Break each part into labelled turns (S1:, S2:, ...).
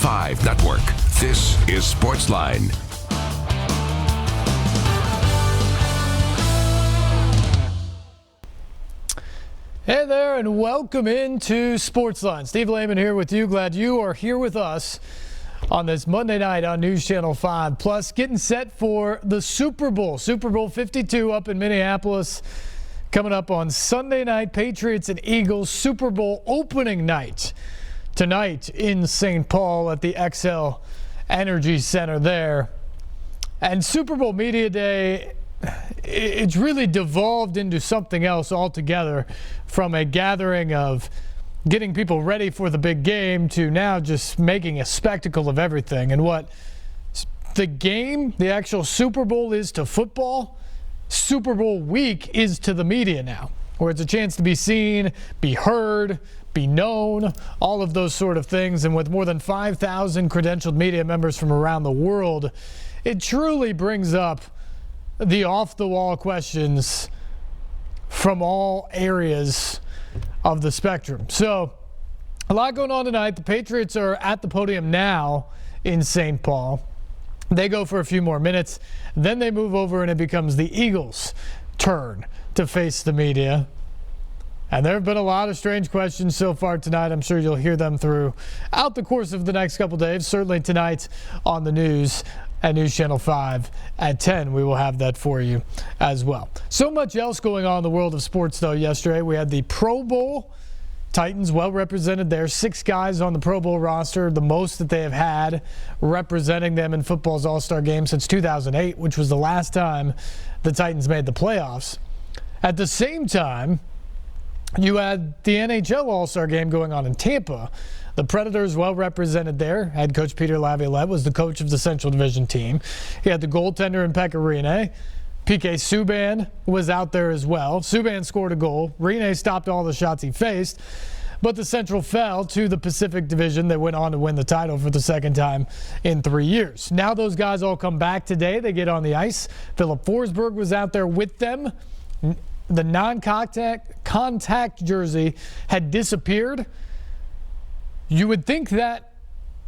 S1: 5 Network. This is Sportsline.
S2: Hey there, and welcome into Sportsline. Steve Lehman here with you. Glad you are here with us on this Monday night on NewsChannel 5. Plus, getting set for the Super Bowl. Super Bowl 52 up in Minneapolis. Coming up on Sunday night, Patriots and Eagles Super Bowl opening night tonight in St. Paul at the XL Energy Center there. And Super Bowl Media Day, it's really devolved into something else altogether, from a gathering of getting people ready for the big game to now just making a spectacle of everything. And what the game, the actual Super Bowl, is to football, Super Bowl week is to the media now, where it's a chance to be seen, be heard, be known, all of those sort of things. And with more than 5,000 credentialed media members from around the world, it truly brings up the off-the-wall questions from all areas of the spectrum. So a lot going on tonight. The Patriots are at the podium now in St. Paul. They go for a few more minutes. Then they move over and it becomes the Eagles' turn to face the media. And there have been a lot of strange questions so far tonight. I'm sure you'll hear them throughout the course of the next couple days. Certainly tonight on the news at News Channel 5 at 10. We will have that for you as well. So much else going on in the world of sports, though. Yesterday we had the Pro Bowl. Titans well represented there. 6 guys on the Pro Bowl roster, the most that they have had representing them in football's All-Star game since 2008, which was the last time the Titans made the playoffs. At the same time, you had the NHL All-Star game going on in Tampa. The Predators well represented there. Head coach Peter Laviolette was the coach of the Central Division team. He had the goaltender in Pekka Rinne. PK Subban was out there as well. Subban scored a goal. Rinne stopped all the shots he faced. But the Central fell to the Pacific Division. They went on to win the title for the second time in 3 years. Now those guys all come back today. They get on the ice. Philip Forsberg was out there with them. The non-contact jersey had disappeared. You would think that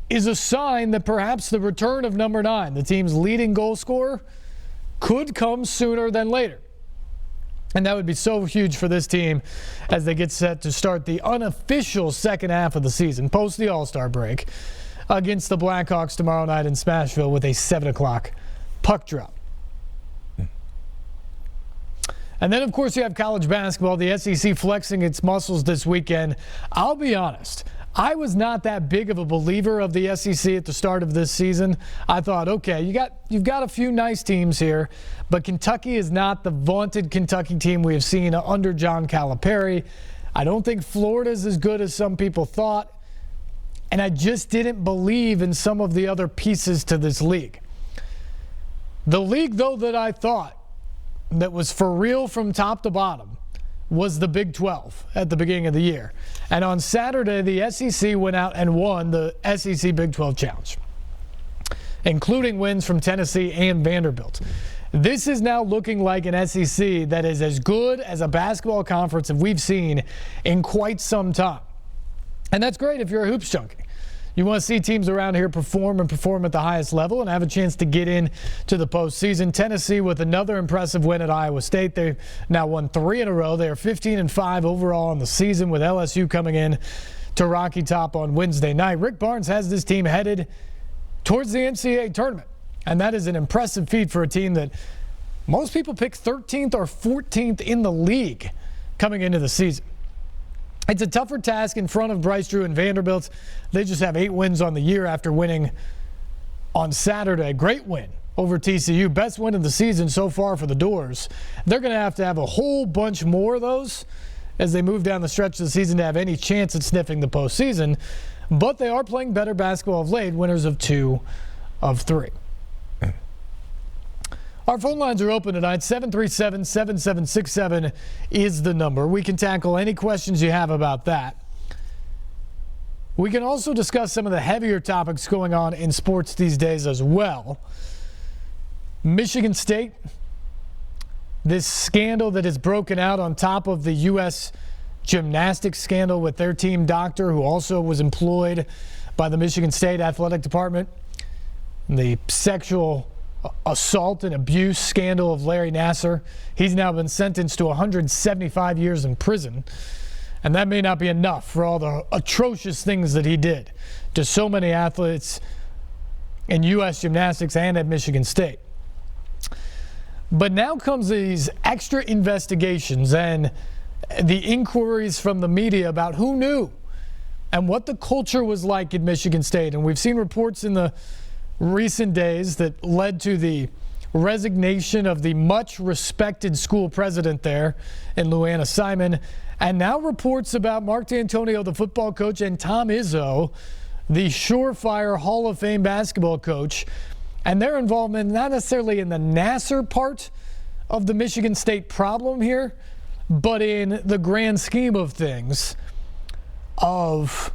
S2: is a sign that perhaps the return of number 9, the team's leading goal scorer, could come sooner than later. And that would be so huge for this team as they get set to start the unofficial second half of the season, post the All-Star break, against the Blackhawks tomorrow night in Smashville with a 7 o'clock puck drop. And then, of course, you have college basketball, the SEC flexing its muscles this weekend. I'll be honest, I was not that big of a believer of the SEC at the start of this season. I thought, okay, you've got a few nice teams here, but Kentucky is not the vaunted Kentucky team we have seen under John Calipari. I don't think Florida is as good as some people thought, and I just didn't believe in some of the other pieces to this league. The league, though, that I thought that was for real from top to bottom was the Big 12 at the beginning of the year. And on Saturday, the SEC went out and won the SEC Big 12 Challenge, including wins from Tennessee and Vanderbilt. This is now looking like an SEC that is as good as a basketball conference that we've seen in quite some time. And that's great if you're a hoops junkie. You want to see teams around here perform at the highest level and have a chance to get in to the postseason. Tennessee with another impressive win at Iowa State. They've now won 3 in a row. They are 15-5 overall in the season, with LSU coming in to Rocky Top on Wednesday night. Rick Barnes has this team headed towards the NCAA tournament, and that is an impressive feat for a team that most people pick 13th or 14th in the league coming into the season. It's a tougher task in front of Bryce Drew and Vanderbilt. They just have 8 wins on the year after winning on Saturday. Great win over TCU. Best win of the season so far for the Doors. They're going to have a whole bunch more of those as they move down the stretch of the season to have any chance at sniffing the postseason. But they are playing better basketball of late, winners of 2 of 3. Our phone lines are open tonight. 737-7767 is the number. We can tackle any questions you have about that. We can also discuss some of the heavier topics going on in sports these days as well. Michigan State, this scandal that has broken out on top of the U.S. gymnastics scandal with their team doctor, who also was employed by the Michigan State Athletic Department. The sexual assault and abuse scandal of Larry Nassar. He's now been sentenced to 175 years in prison. And that may not be enough for all the atrocious things that he did to so many athletes in U.S. gymnastics and at Michigan State. But now comes these extra investigations and the inquiries from the media about who knew and what the culture was like at Michigan State. And we've seen reports in the recent days that led to the resignation of the much respected school president there in Luana Simon, and now reports about Mark D'Antonio, the football coach, and Tom Izzo, the surefire Hall of Fame basketball coach, and their involvement not necessarily in the Nassar part of the Michigan State problem here, but in the grand scheme of things of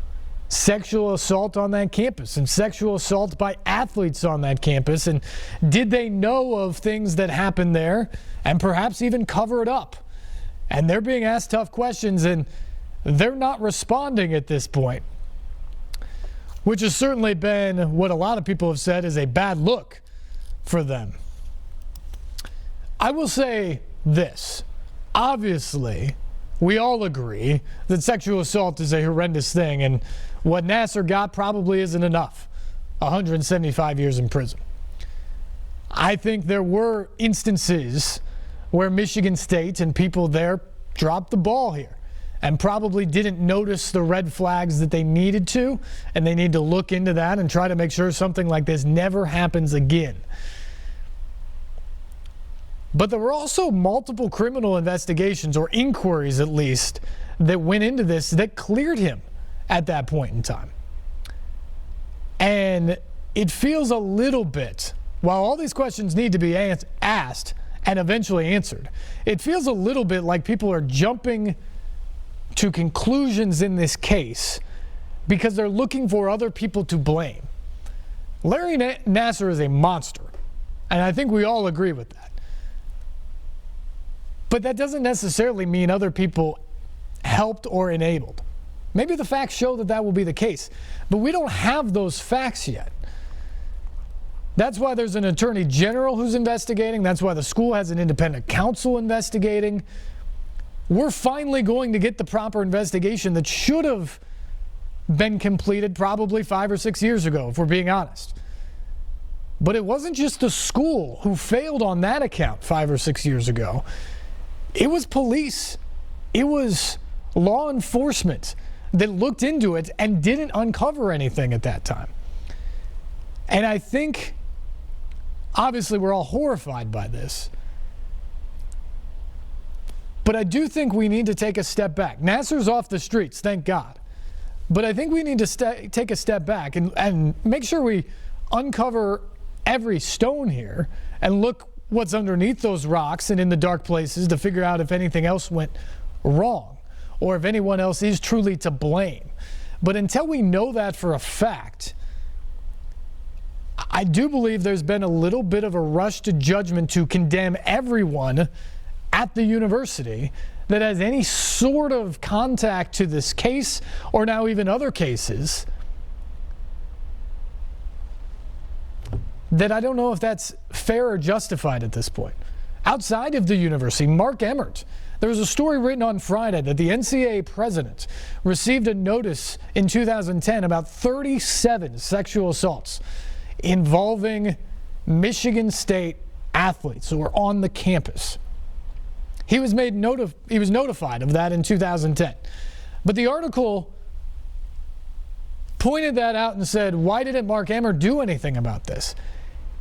S2: sexual assault on that campus and sexual assault by athletes on that campus. And did they know of things that happened there and perhaps even cover it up? And they're being asked tough questions, and they're not responding at this point, which has certainly been what a lot of people have said is a bad look for them. I will say this. Obviously, we all agree that sexual assault is a horrendous thing, and what Nassar got probably isn't enough. 175 years in prison. I think there were instances where Michigan State and people there dropped the ball here and probably didn't notice the red flags that they needed to, and they need to look into that and try to make sure something like this never happens again. But there were also multiple criminal investigations, or inquiries at least, that went into this that cleared him at that point in time. And it feels a little bit, while all these questions need to be asked and eventually answered, it feels a little bit like people are jumping to conclusions in this case because they're looking for other people to blame. Larry Nassar is a monster, and I think we all agree with that. But that doesn't necessarily mean other people helped or enabled. Maybe the facts show that that will be the case, but we don't have those facts yet. That's why there's an attorney general who's investigating. That's why the school has an independent counsel investigating. We're finally going to get the proper investigation that should have been completed probably 5 or 6 years ago, if we're being honest. But it wasn't just the school who failed on that account 5 or 6 years ago. It was police. It was law enforcement that looked into it and didn't uncover anything at that time. And I think, obviously, we're all horrified by this. But I do think we need to take a step back. Nassar's off the streets, thank God. But I think we need to take a step back and make sure we uncover every stone here and look what's underneath those rocks and in the dark places to figure out if anything else went wrong or if anyone else is truly to blame. But until we know that for a fact, I do believe there's been a little bit of a rush to judgment to condemn everyone at the university that has any sort of contact to this case or now even other cases, that I don't know if that's fair or justified at this point. Outside of the university, Mark Emmert, there was a story written on Friday that the NCAA president received a notice in 2010 about 37 sexual assaults involving Michigan State athletes who were on the campus. He was notified of that in 2010. But the article pointed that out and said, why didn't Mark Emmert do anything about this?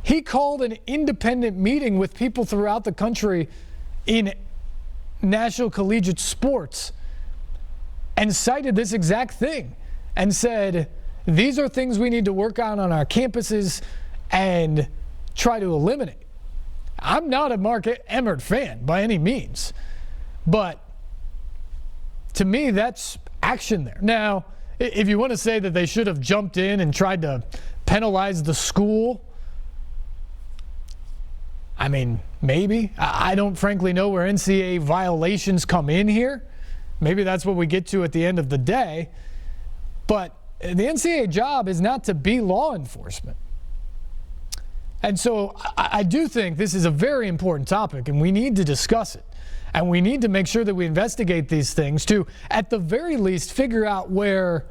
S2: He called an independent meeting with people throughout the country in national collegiate sports and cited this exact thing and said, these are things we need to work on our campuses and try to eliminate. I'm not a Mark Emmert fan by any means, but to me, that's action there. Now, if you want to say that they should have jumped in and tried to penalize the school, I mean, maybe. I don't frankly know where NCAA violations come in here. Maybe that's what we get to at the end of the day. But the NCAA job is not to be law enforcement. And so I do think this is a very important topic, and we need to discuss it. And we need to make sure that we investigate these things to, at the very least, figure out where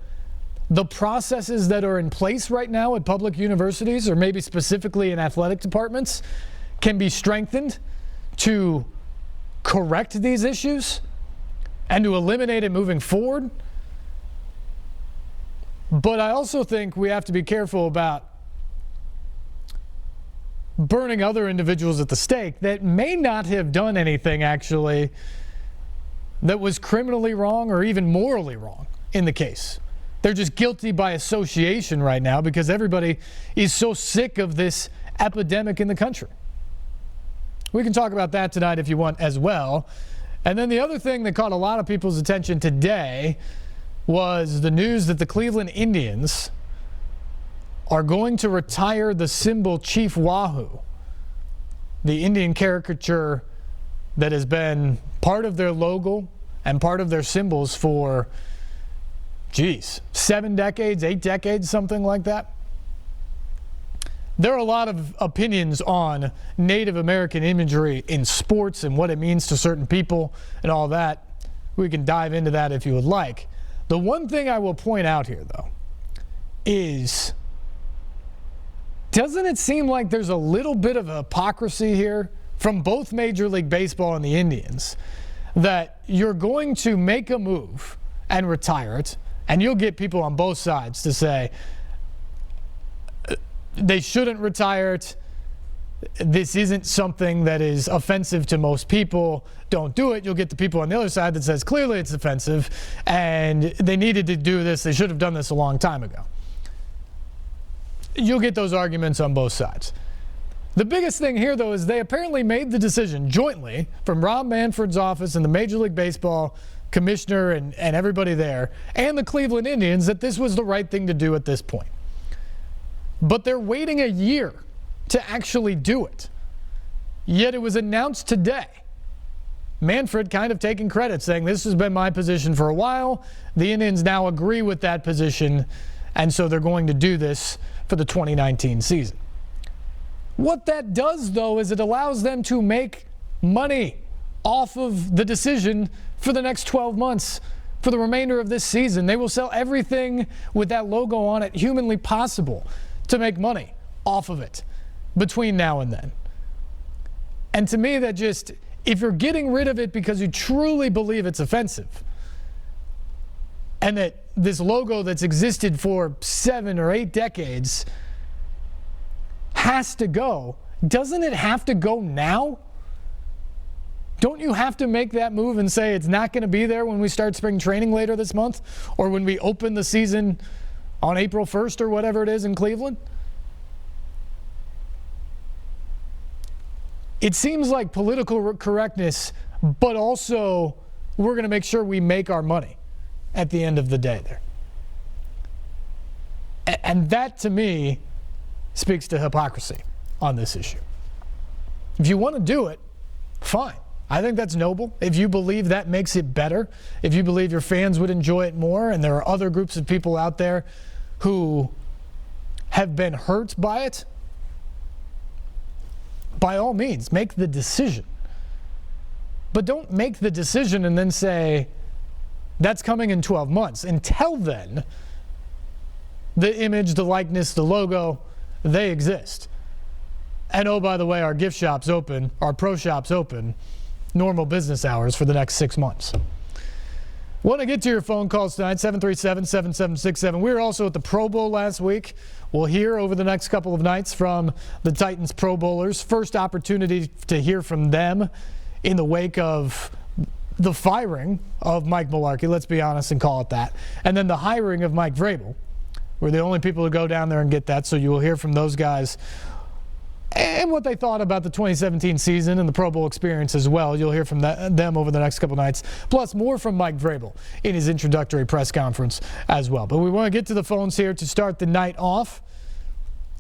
S2: the processes that are in place right now at public universities, or maybe specifically in athletic departments, can be strengthened to correct these issues and to eliminate it moving forward. But I also think we have to be careful about burning other individuals at the stake that may not have done anything actually that was criminally wrong or even morally wrong in the case. They're just guilty by association right now because everybody is so sick of this epidemic in the country. We can talk about that tonight if you want as well. And then the other thing that caught a lot of people's attention today was the news that the Cleveland Indians are going to retire the symbol Chief Wahoo, the Indian caricature that has been part of their logo and part of their symbols for, 7 decades, 8 decades, something like that. There are a lot of opinions on Native American imagery in sports and what it means to certain people and all that. We can dive into that if you would like. The one thing I will point out here, though, is doesn't it seem like there's a little bit of hypocrisy here from both Major League Baseball and the Indians that you're going to make a move and retire it, and you'll get people on both sides to say they shouldn't retire it, this isn't something that is offensive to most people, don't do it. You'll get the people on the other side that says clearly it's offensive and they needed to do this, they should have done this a long time ago. You'll get those arguments on both sides. The biggest thing here, though, is they apparently made the decision jointly from Rob Manfred's office and the Major League Baseball commissioner and everybody there and the Cleveland Indians that this was the right thing to do at this point. But they're waiting a year to actually do it. Yet it was announced today. Manfred kind of taking credit, saying this has been my position for a while. The Indians now agree with that position, and so they're going to do this for the 2019 season. What that does, though, is it allows them to make money off of the decision for the next 12 months, for the remainder of this season. They will sell everything with that logo on it humanly possible to make money off of it between now and then. And to me, that just, if you're getting rid of it because you truly believe it's offensive, and that this logo that's existed for 7 or 8 decades has to go, doesn't it have to go now? Don't you have to make that move and say it's not going to be there when we start spring training later this month or when we open the season on April 1st or whatever it is in Cleveland? It seems like political correctness, but also we're going to make sure we make our money at the end of the day there. And that, to me, speaks to hypocrisy on this issue. If you want to do it, fine. I think that's noble. If you believe that makes it better, if you believe your fans would enjoy it more, and there are other groups of people out there who have been hurt by it, by all means, make the decision. But don't make the decision and then say, that's coming in 12 months. Until then, the image, the likeness, the logo, they exist. And oh, by the way, our gift shop's open, our pro shop's open, normal business hours for the next 6 months. Want to get to your phone calls tonight, 737-7767. We were also at the Pro Bowl last week. We'll hear over the next couple of nights from the Titans Pro Bowlers. First opportunity to hear from them in the wake of the firing of Mike Mularkey, let's be honest and call it that, and then the hiring of Mike Vrabel. We're the only people who go down there and get that, so you will hear from those guys and what they thought about the 2017 season and the Pro Bowl experience as well. You'll hear from them over the next couple nights, plus more from Mike Vrabel in his introductory press conference as well. But we want to get to the phones here to start the night off.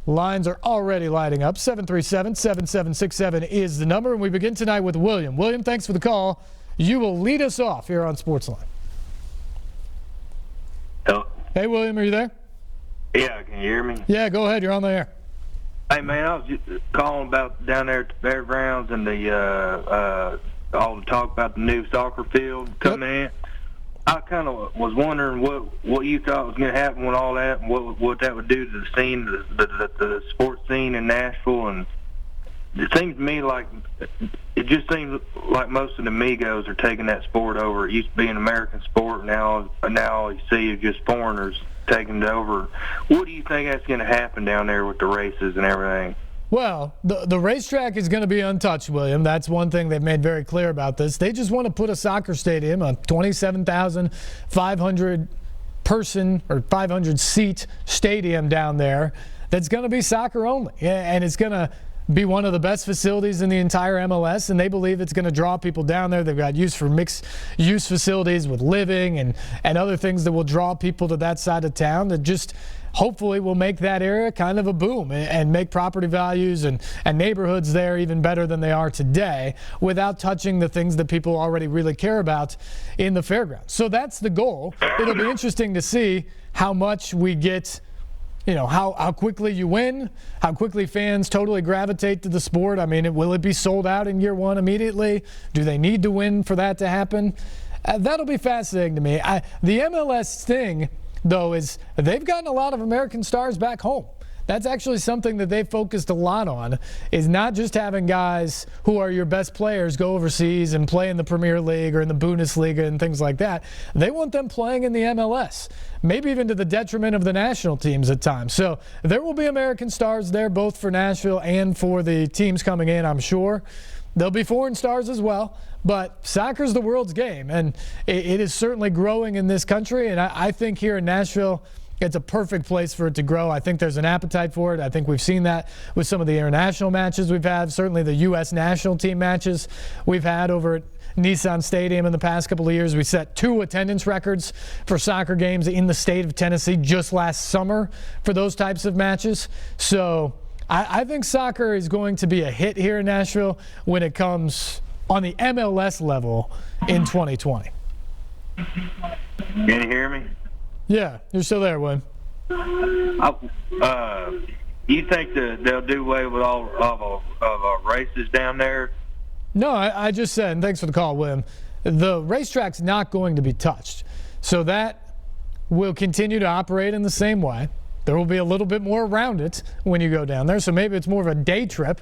S2: Lines are already lighting up. 737-7767 is the number, and we begin tonight with William. William, thanks for the call. You will lead us off here on Sportsline.
S3: Hello.
S2: Hey, William, are you there?
S3: Yeah, can you hear me?
S2: Yeah, go ahead. You're on the air.
S3: Hey, man, I was just calling about down there at the fairgrounds and all the talk about the new soccer field coming in. I kind of was wondering what you thought was going to happen with all that and what that would do to the scene, the sports scene in Nashville. And it seems to me like it just seems like most of the Migos are taking that sport over. It used to be an American sport. Now all you see is just foreigners taking it over. What do you think that's going to happen down there with the races and everything?
S2: Well, the racetrack is going to be untouched, William. That's one thing they've made very clear about this. They just want to put a soccer stadium, a 27,500 person or 500 seat stadium down there that's going to be soccer only. And it's going to be one of the best facilities in the entire MLS, and they believe it's going to draw people down there. They've got use for mixed use facilities with living and other things that will draw people to that side of town that just hopefully will make that area kind of a boom and make property values and neighborhoods there even better than they are today without touching the things that people already really care about in the fairgrounds. So that's the goal. It'll be interesting to see how much we get, how quickly you win, how quickly fans totally gravitate to the sport. I mean, will it be sold out in year one immediately? Do they need to win for that to happen? That'll be fascinating to me. The MLS thing, though, is they've gotten a lot of American stars back home. That's actually something that they've focused a lot on, is not just having guys who are your best players go overseas and play in the Premier League or in the Bundesliga and things like that. They want them playing in the MLS, maybe even to the detriment of the national teams at times. So there will be American stars there, both for Nashville and for the teams coming in, I'm sure. There'll be foreign stars as well, but soccer's the world's game, and it is certainly growing in this country, and I think here in Nashville, it's a perfect place for it to grow. I think there's an appetite for it. I think we've seen that with some of the international matches we've had, certainly the U.S. national team matches we've had over at Nissan Stadium in the past couple of years. We set 2 attendance records for soccer games in the state of Tennessee just last summer for those types of matches. So I think soccer is going to be a hit here in Nashville when it comes on the MLS level in 2020.
S3: Can you hear me?
S2: Yeah, you're still there, William.
S3: You think they'll do away with all of our races down there?
S2: No, I just said, and thanks for the call, William, the racetrack's not going to be touched. So that will continue to operate in the same way. There will be a little bit more around it when you go down there. So maybe it's more of a day trip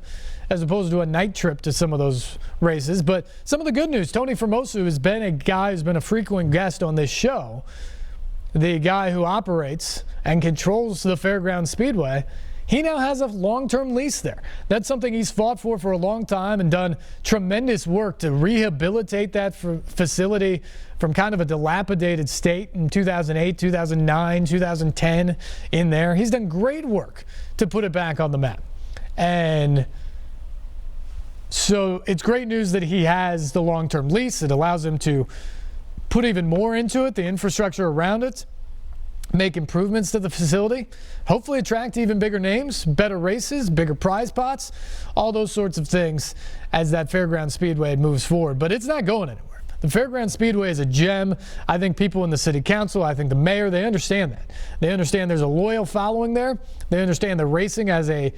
S2: as opposed to a night trip to some of those races. But some of the good news, Tony Formosu has been a guy who's been a frequent guest on this show. The guy who operates and controls the Fairground Speedway, he now has a long-term lease there. That's something he's fought for a long time and done tremendous work to rehabilitate that facility from kind of a dilapidated state in 2008, 2009, 2010 in there. He's done great work to put it back on the map. And so it's great news that he has the long-term lease. It allows him to put even more into it, the infrastructure around it, make improvements to the facility, hopefully attract even bigger names, better races, bigger prize pots, all those sorts of things as that Fairground Speedway moves forward. But it's not going anywhere. The Fairground Speedway is a gem. I think people in the city council, I think the mayor, they understand that. They understand there's a loyal following there. They understand the racing has a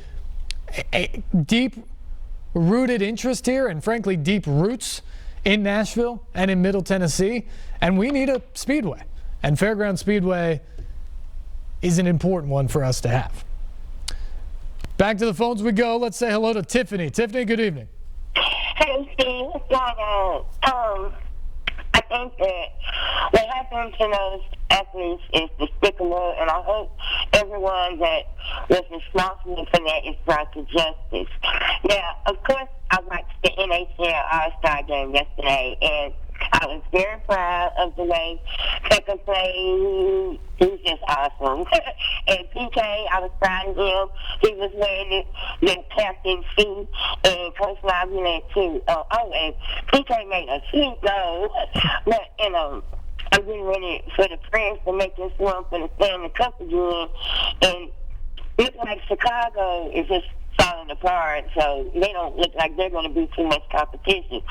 S2: deep-rooted interest here and, frankly, deep roots in Nashville and in Middle Tennessee, and we need a speedway. And Fairground Speedway is an important one for us to have. Back to the phones we go. Let's say hello to Tiffany. Tiffany, good evening.
S4: Hey, Steve. What's going on? I think that what happened to those athletes is despicable, and I hope everyone that was responsible for that is brought to justice. Now, of course, I watched the NHL All-Star game yesterday, and I was very proud of the way Pekka played. He's just awesome. And PK, I was proud of him. He was wearing the captain C, and Coach Laviolette too. And PK made a sweet goal. But, I'm getting ready for the Prince to make this one for the Stanley Cup again. And it looks like Chicago is just falling apart, so they don't look like they're going to be too much competition.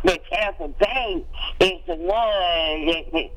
S4: But Tampa Bay is the one that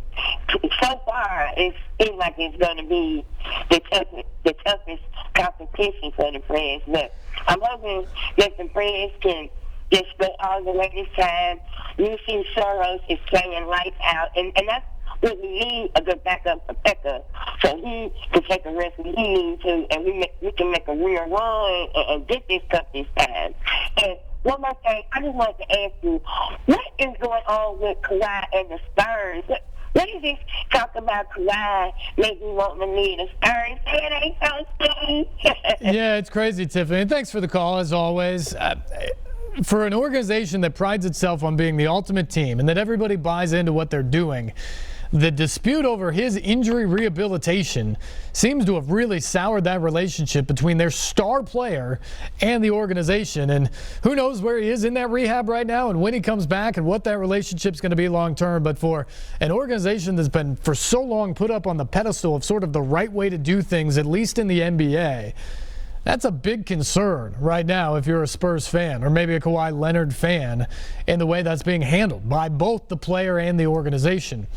S4: so far, it seems like it's going to be the toughest competition for the Preds. But I'm hoping that the Preds can just go all the way this time. You see Soros is playing lights out, and that's what we need, a good backup for Pekka, so he can take a rest when he needs to, and we can make a real run and get this cup this time. And one more thing, I just wanted to ask you, what is going on with Kawhi and the Spurs? What is this talk about Kawhi maybe wanting to leave the Spurs? It ain't so soon.
S2: Yeah, it's crazy, Tiffany. Thanks for the call, as always. For an organization that prides itself on being the ultimate team and that everybody buys into what they're doing, the dispute over his injury rehabilitation seems to have really soured that relationship between their star player and the organization. And who knows where he is in that rehab right now and when he comes back and what that relationship's going to be long term. But for an organization that's been for so long put up on the pedestal of sort of the right way to do things, at least in the NBA, that's a big concern right now if you're a Spurs fan or maybe a Kawhi Leonard fan in the way that's being handled by both the player and the organization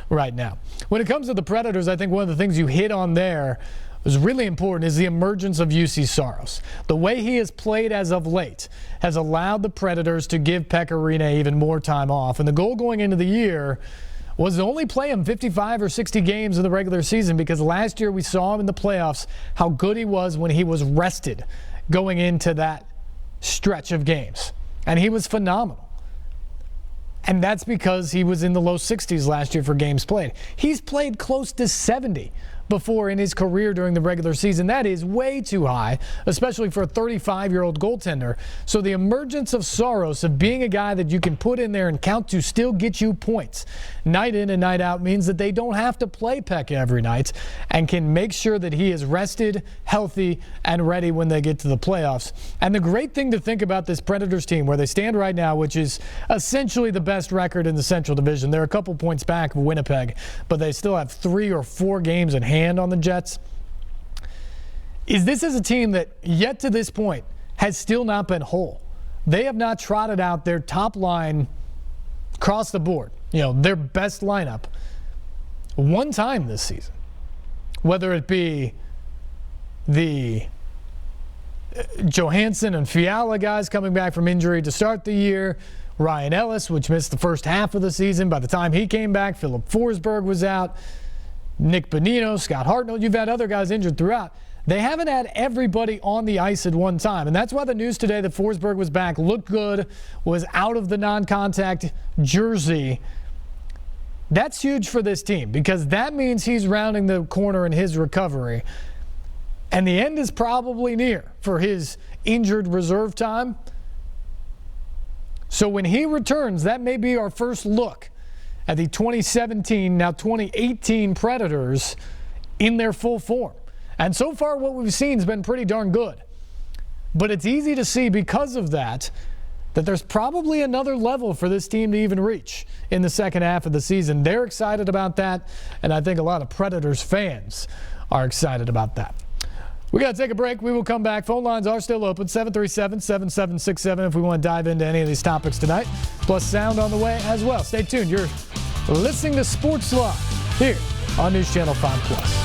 S2: right now. When it comes to the Predators, I think one of the things you hit on there was really important is the emergence of UC Saros. The way he has played as of late has allowed the Predators to give Pekka Rinne even more time off. And the goal going into the year was to only play him 55 or 60 games in the regular season, because last year we saw him in the playoffs how good he was when he was rested going into that stretch of games. And he was phenomenal. And that's because he was in the low 60s last year for games played. He's played close to 70 before in his career during the regular season. That is way too high, especially for a 35-year-old goaltender. So the emergence of Saros, of being a guy that you can put in there and count to still get you points night in and night out, means that they don't have to play Pekka every night and can make sure that he is rested, healthy, and ready when they get to the playoffs. And the great thing to think about this Predators team, where they stand right now, which is essentially the best record in the Central Division. They're a couple points back of Winnipeg, but they still have 3 or 4 games in hand on the Jets. This is a team that yet to this point has still not been whole. They have not trotted out their top line across the board, their best lineup one time this season. Whether it be the Johansson and Fiala guys coming back from injury to start the year, Ryan Ellis, which missed the first half of the season. By the time he came back, Philip Forsberg was out. Nick Bonino, Scott Hartnell, you've had other guys injured throughout. They haven't had everybody on the ice at one time. And that's why the news today that Forsberg was back, looked good, was out of the non-contact jersey. That's huge for this team, because that means he's rounding the corner in his recovery. And the end is probably near for his injured reserve time. So when he returns, that may be our first look at the 2017, now 2018 Predators in their full form. And so far what we've seen has been pretty darn good. But it's easy to see because of that there's probably another level for this team to even reach in the second half of the season. They're excited about that, and I think a lot of Predators fans are excited about that. We got to take a break. We will come back. Phone lines are still open, 737-7767 if we want to dive into any of these topics tonight. Plus sound on the way as well. Stay tuned. You're listening to Sports Live here on News Channel 5+.